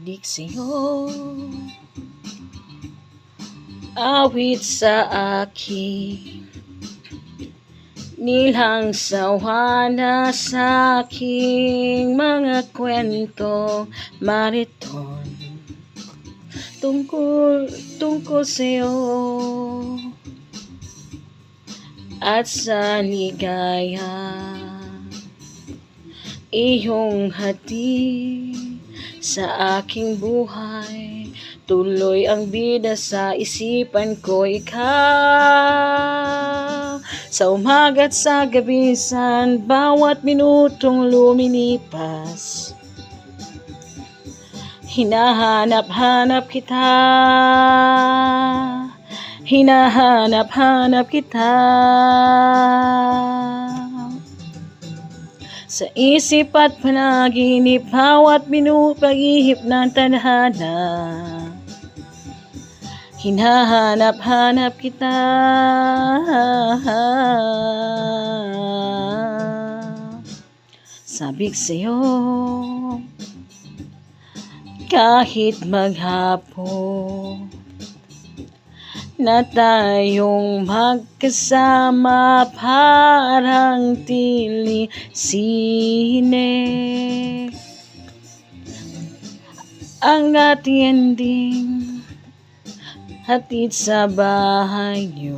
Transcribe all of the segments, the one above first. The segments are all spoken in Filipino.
Sabik sa'yo, awit sa akin, nilang sawa na sa aking mga kwento mariton tungkol sa'yo at sa ligaya iyong hatid sa aking buhay. Tuloy ang bida sa isipan ko, ikaw. Sa umaga't sa gabisan, bawat minutong lumilipas, hinahanap-hanap kita, hinahanap-hanap kita. Sa isip at panaginip, bawat pag-ihip ng tadhana, hinahanap-hanap kita. Sabik sa'yo, kahit maghapon na tayong magkasama, parang tili sine ang ating ending, hatid sa bahay niyo,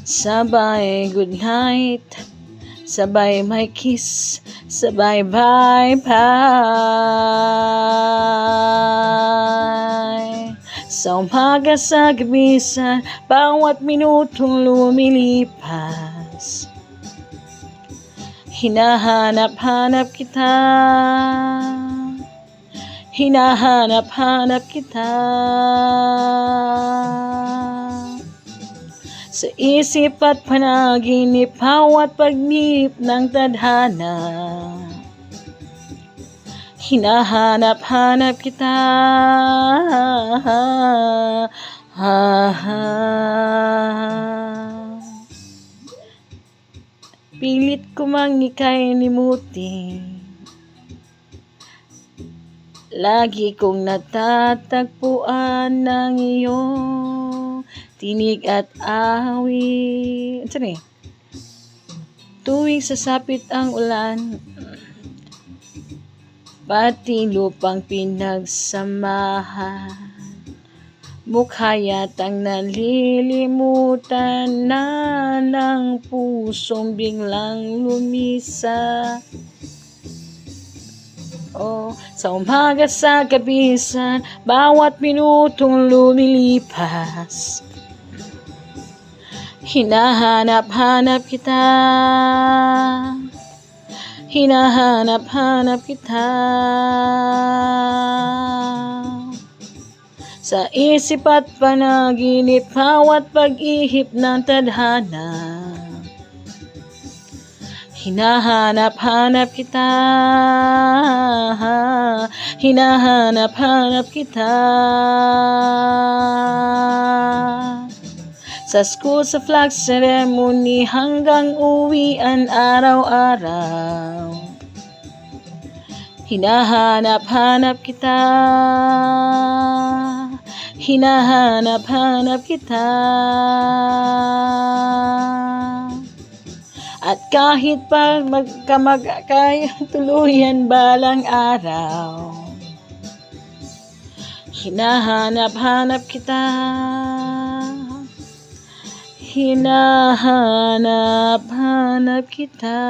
sabay good night, sabay may kiss, sabay bye bye. Sa umaga sa gabisan, bawat minutong lumilipas, hinahanap-hanap kita, hinahanap-hanap kita. Sa isip at panaginip, bawat pagnip ng tadhana, hinahanap-hanap kita. Pilit ko mang ika'y limutin, lagi kong natatagpuan ng iyong tinig at awit. Tuwing sasapit ang ulan, pati lupang pinagsamahan, mukha yatang nalilimutan na ng pusong biglang lumisa. Sa umaga sa gabisan, bawat minutong lumilipas, hinahanap-hanap kita, hinahanap-hanap kita. Sa isip at panaginip, bawat pag-ihip ng tadhana, hinahanap-hanap kita, hinahanap-hanap kita. Sa school, sa flag ceremony, hanggang uwian araw-araw, hinahanap-hanap kita, hinahanap-hanap kita. At kahit pa magkamagkayang tuluyan balang araw, hinahanap-hanap kita, hinahanap-hanap kita.